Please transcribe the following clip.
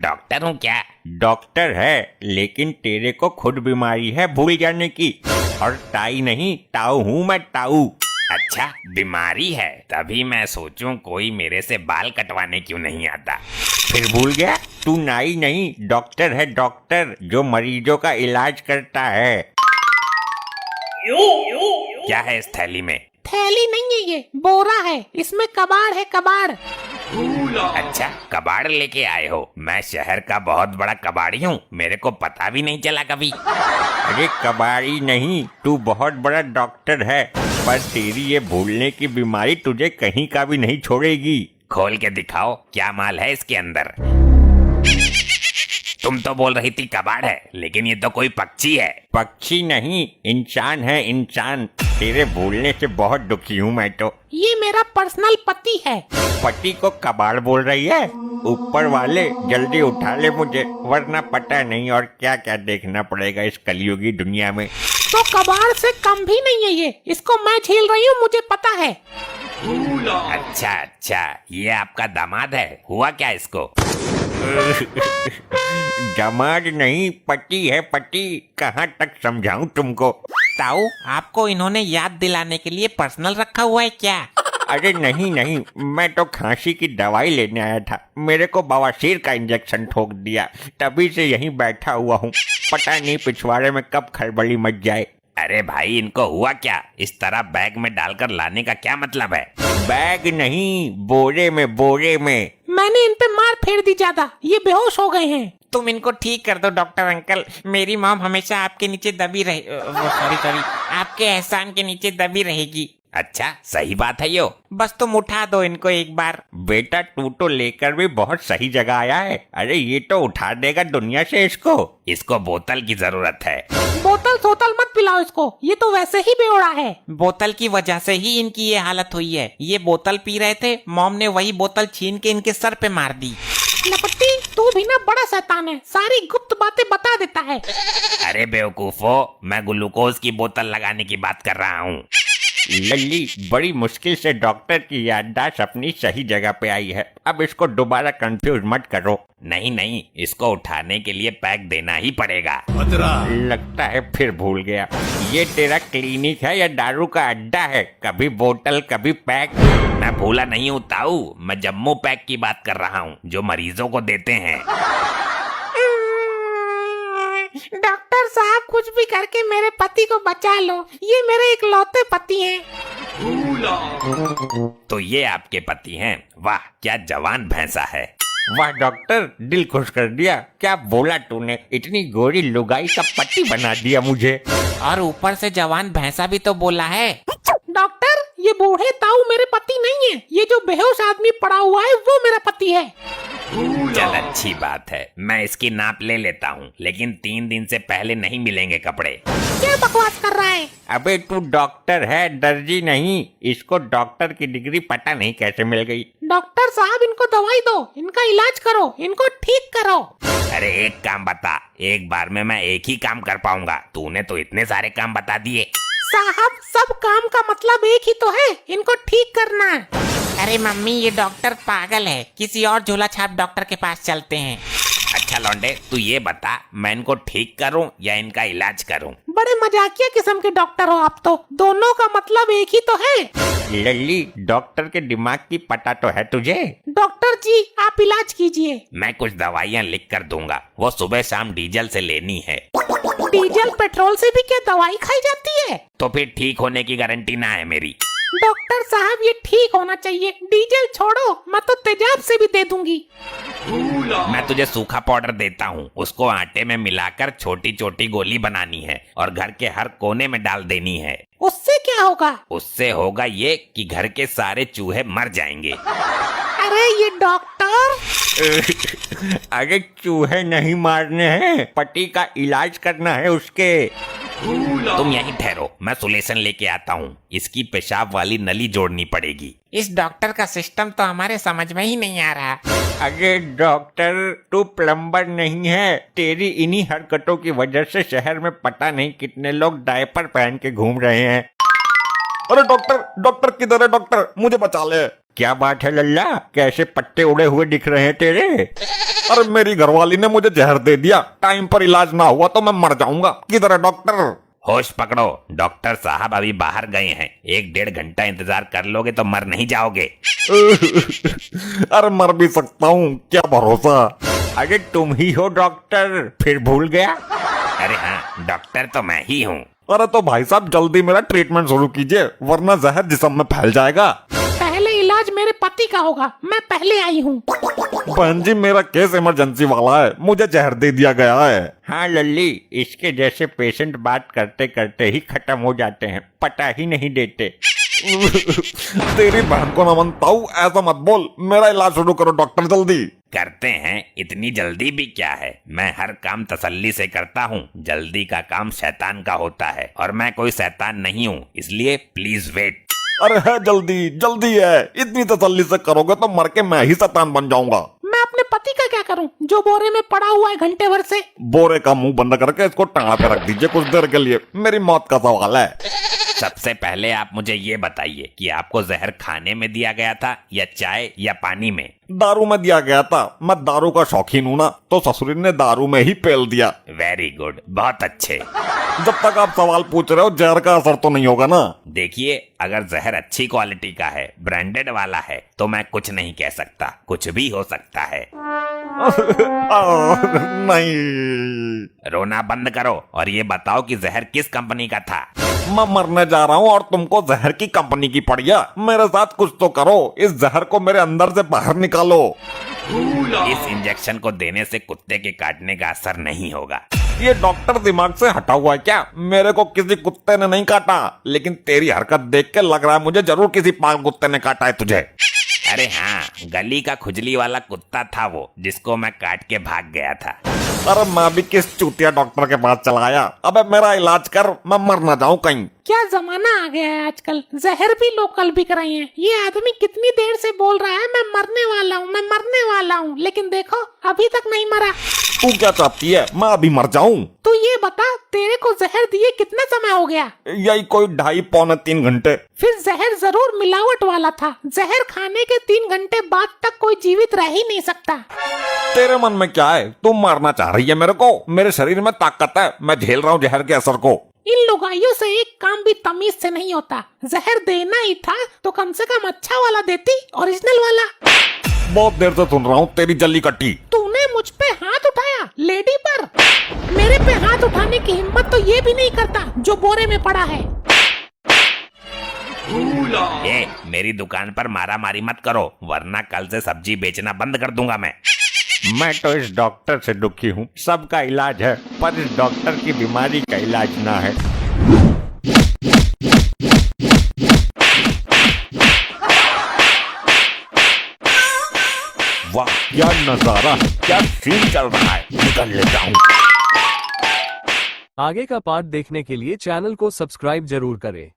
Doctor हूँ क्या? Doctor है, लेकिन तेरे को खुद बीमारी है भूल जाने की। और टाई नहीं, ताऊ हूँ मैं, ताऊ। अच्छा, बीमारी है, तभी मैं सोचूं कोई मेरे से बाल कटवाने क्यों नहीं आता। फिर भूल गया? तू नाई नहीं, डॉक्टर है, डॉक्टर जो मरीजों का इलाज करता है। क्या है इस थैली में? थैली नहीं है, ये बोरा है, इसमें कबाड़ है, कबाड़। अच्छा, कबाड़ लेके आए हो? मैं शहर का बहुत बड़ा कबाड़ी हूँ, मेरे को पता भी नहीं चला कभी। अरे कबाड़ी नहीं, तू बहुत बड़ा डॉक्टर है, पर तेरी ये भूलने की बीमारी तुझे कहीं का भी नहीं छोड़ेगी। खोल के दिखाओ, क्या माल है इसके अंदर? तुम तो बोल रही थी कबाड़ है, लेकिन ये तो कोई पक्षी है। पक्षी नहीं, इंसान है, इंसान। तेरे भूलने से बहुत दुखी हूँ मैं तो। ये मेरा पर्सनल पति है। पति को कबाड़ बोल रही है? ऊपर वाले जल्दी उठा ले मुझे, वरना पता नहीं और क्या क्या देखना पड़ेगा इस कलयुगी दुनिया में। तो कबाड़ से कम भी नहीं है ये, इसको मैं झेल रही हूँ, मुझे पता है। अच्छा अच्छा, ये आपका दामाद है, हुआ क्या इसको? दामाद नहीं, पति है, पति। कहाँ तक समझाऊं तुमको? ताऊ, आपको इन्होंने याद दिलाने के लिए पर्सनल रखा हुआ है क्या? अरे नहीं नहीं, मैं तो खांसी की दवाई लेने आया था, मेरे को बवासीर का इंजेक्शन ठोक दिया, तभी से यहीं बैठा हुआ हूँ। पता नहीं पिछवाड़े में कब खलबली मच जाए। अरे भाई, इनको हुआ क्या? इस तरह बैग में डालकर लाने का क्या मतलब है? बैग नहीं, बोरे में, बोरे में। मैंने इन पे मार फेर दी ज्यादा, ये बेहोश हो गए हैं। तुम इनको ठीक कर दो डॉक्टर अंकल, मेरी मॉम हमेशा आपके नीचे दबी रहे, सॉरी, आपके एहसान के नीचे दबी रहेगी। अच्छा, सही बात है यो। बस तुम उठा दो इनको एक बार। बेटा तू तो लेकर भी बहुत सही जगह आया है। अरे ये तो उठा देगा दुनिया से इसको। इसको बोतल की जरूरत है। बोतल सोतल मत पिलाओ इसको, ये तो वैसे ही बेवड़ा है। बोतल की वजह से ही इनकी ये हालत हुई है। ये बोतल पी रहे थे, मॉम ने वही बोतल छीन के इनके सर पे मार दी। लपट्टी, तू भी ना बड़ा शैतान है, सारी गुप्त बातें बता देता है। अरे बेवकूफो, मैं ग्लूकोज की बोतल लगाने की बात कर रहा हूँ। लल्ली, बड़ी मुश्किल से डॉक्टर की याददाश्त अपनी सही जगह पे आई है, अब इसको दोबारा कंफ्यूज मत करो। नहीं नहीं, इसको उठाने के लिए पैक देना ही पड़ेगा। लगता है फिर भूल गया। ये तेरा क्लिनिक है या दारू का अड्डा है? कभी बोतल कभी पैक। मैं भूला नहीं हूँ ताऊ, मैं जम्मू पैक की बात कर रहा हूँ, जो मरीजों को देते हैं। डॉक्टर साहब, कुछ भी करके मेरे पति को बचा लो, ये मेरे इकलौते पति हैं। तो ये आपके पति हैं? वाह, क्या जवान भैंसा है। वाह डॉक्टर, दिल खुश कर दिया। क्या बोला तूने? इतनी गोरी लुगाई का पति बना दिया मुझे। और ऊपर से जवान भैंसा भी तो बोला है। डॉक्टर, ये बूढ़े ताऊ मेरे पति नहीं है, ये जो बेहोश आदमी पड़ा हुआ है वो मेरा पति है। चल अच्छी बात है, मैं इसकी नाप ले लेता हूँ, लेकिन 3 दिन से पहले नहीं मिलेंगे कपड़े। क्या बकवास कर रहा है? अबे तू डॉक्टर है, दर्जी नहीं। इसको डॉक्टर की डिग्री पता नहीं कैसे मिल गई। डॉक्टर साहब, इनको दवाई दो, इनका इलाज करो, इनको ठीक करो। अरे एक काम बता, एक बार में मैं एक ही काम कर पाऊंगा, तूने तो इतने सारे काम बता दिए। साहब, सब काम का मतलब एक ही तो है, इनको ठीक करना है। अरे मम्मी, ये डॉक्टर पागल है, किसी और झोला छाप डॉक्टर के पास चलते हैं। अच्छा लौंडे, तू ये बता, मैं इनको ठीक करूं या इनका इलाज करूं? बड़े मजाकिया किस्म के डॉक्टर हो आप तो, दोनों का मतलब एक ही तो है। लल्ली, डॉक्टर के दिमाग की पता तो है तुझे। डॉक्टर जी, आप इलाज कीजिए। मैं कुछ दवाइयाँ लिख कर दूंगा, वो सुबह शाम डीजल से लेनी है। डीजल पेट्रोल से भी क्या दवाई खाई जाती है? तो फिर ठीक होने की गारंटी ना है मेरी। डॉक्टर साहब, ये ठीक होना चाहिए, डीजल छोड़ो, मैं तो तेजाब से भी दे दूंगी। मैं तुझे सूखा पाउडर देता हूँ, उसको आटे में मिलाकर छोटी छोटी गोली बनानी है और घर के हर कोने में डाल देनी है। उससे क्या होगा? उससे होगा ये कि घर के सारे चूहे मर जाएंगे। अरे ये डॉक्टर। अरे चूहे नहीं मारने हैं, पति का इलाज करना है उसके। तुम यहीं ठहरो, मैं सोल्यूशन लेके आता हूँ। इसकी पेशाब वाली नली जोड़नी पड़ेगी। इस डॉक्टर का सिस्टम तो हमारे समझ में ही नहीं आ रहा। अरे डॉक्टर, तू प्लम्बर नहीं है। तेरी इन्हीं हरकतों की वजह से शहर में पता नहीं कितने लोग डायपर पहन के घूम रहे हैं। अरे डॉक्टर, डॉक्टर किधर है? डॉक्टर मुझे बचा ले। क्या बात है लल्ला, कैसे पत्ते उड़े हुए दिख रहे हैं तेरे? अरे मेरी घरवाली ने मुझे जहर दे दिया, टाइम पर इलाज ना हुआ तो मैं मर जाऊंगा। किधर है डॉक्टर? होश पकड़ो, डॉक्टर साहब अभी बाहर गए हैं। 1-1.5 घंटा इंतजार कर लोगे तो मर नहीं जाओगे। अरे मर भी सकता हूँ, क्या भरोसा। अरे तुम ही हो डॉक्टर, फिर भूल गया? अरे हाँ, डॉक्टर तो मैं ही हूँ। अरे तो भाई साहब जल्दी मेरा ट्रीटमेंट शुरू कीजिए, वरना जहर जिस्म में फैल जाएगा। पहले इलाज मेरे पति का होगा, मैं पहले आई हूँ। बहन जी मेरा केस इमरजेंसी वाला है, मुझे जहर दे दिया गया है। हाँ लल्ली, इसके जैसे पेशेंट बात करते करते ही खत्म हो जाते हैं, पता ही नहीं देते। तेरी बहन को ना मानता हूँ, ऐसा मत बोल। मेरा इलाज शुरू करो डॉक्टर, जल्दी। करते हैं, इतनी जल्दी भी क्या है। मैं हर काम तसल्ली से करता हूँ। जल्दी का काम शैतान का होता है और मैं कोई शैतान नहीं हूँ, इसलिए प्लीज वेट। अरे है जल्दी, जल्दी है। इतनी तसल्ली से करोगे तो मर के मैं ही शैतान बन जाऊंगा। मैं अपने पति का क्या करूँ जो बोरे में पड़ा हुआ है घंटे भर से? बोरे का मुंह बंद करके इसको टांगा पे रख दीजिए कुछ देर के लिए, मेरी मौत का सवाल है। सबसे पहले आप मुझे ये बताइए कि आपको जहर खाने में दिया गया था या चाय या पानी में? दारू में दिया गया था, मैं दारू का शौकीन हूँ ना, तो ससुरी ने दारू में ही पेल दिया। वेरी गुड, बहुत अच्छे। जब तक आप सवाल पूछ रहे हो जहर का असर तो नहीं होगा ना? देखिए, अगर जहर अच्छी क्वालिटी का है, ब्रांडेड वाला है, तो मैं कुछ नहीं कह सकता, कुछ भी हो सकता है। नहीं। रोना बंद करो और ये बताओ कि जहर किस कंपनी का था? मैं मरने जा रहा हूँ और तुमको जहर की कंपनी की पड़ी है। मेरे साथ कुछ तो करो, इस जहर को मेरे अंदर से बाहर निकालो। इस इंजेक्शन को देने से कुत्ते के काटने का असर नहीं होगा। ये डॉक्टर दिमाग से हटा हुआ है क्या? मेरे को किसी कुत्ते ने नहीं काटा, लेकिन तेरी हरकत देख के लग रहा है मुझे जरूर किसी पागल कुत्ते ने काटा है तुझे। अरे हाँ, गली का खुजली वाला कुत्ता था वो, जिसको मैं काट के भाग गया था। अरे मैं भी किस चूतिया डॉक्टर के पास चला आया। अबे मेरा इलाज कर, मैं मर ना जाऊं कहीं। क्या जमाना आ गया है आजकल, जहर भी लोकल बिक रही है। ये आदमी कितनी देर से बोल रहा है मैं मरने वाला हूँ, मैं मरने वाला हूँ, लेकिन देखो अभी तक नहीं मरा। तू क्या चाहती है, मैं अभी मर जाऊं? तू ये बता, तेरे को जहर दिए कितना समय हो गया? यही कोई 2.5-3 घंटे। फिर जहर जरूर मिलावट वाला था। जहर खाने के 3 घंटे बाद तक कोई जीवित रह ही नहीं सकता। तेरे मन में क्या है? तू मारना चाह रही है मेरे को? मेरे शरीर में ताकत है, मैं झेल रहा हूँ जहर के असर को। इन लुगाइयों से एक काम भी तमीज से नहीं होता। जहर देना ही था तो कम से कम अच्छा वाला देती, ओरिजिनल वाला। बहुत देर से सुन रहा हूँ तेरी जल्ली कट्टी। तूने मुझ पे हाथ उठाया, लेडी पर। मेरे पे हाथ उठाने की हिम्मत तो ये भी नहीं करता जो बोरे में पड़ा है। ए, मेरी दुकान पर मारा मारी मत करो, वरना कल से सब्जी बेचना बंद कर दूंगा मैं। मैं तो इस डॉक्टर से दुखी हूँ। सबका इलाज है, पर इस डॉक्टर की बीमारी का इलाज ना है। वाह क्या नजारा, क्या सीन चल रहा है। निकल लेता हूँ। आगे का पार्ट देखने के लिए चैनल को सब्सक्राइब जरूर करें।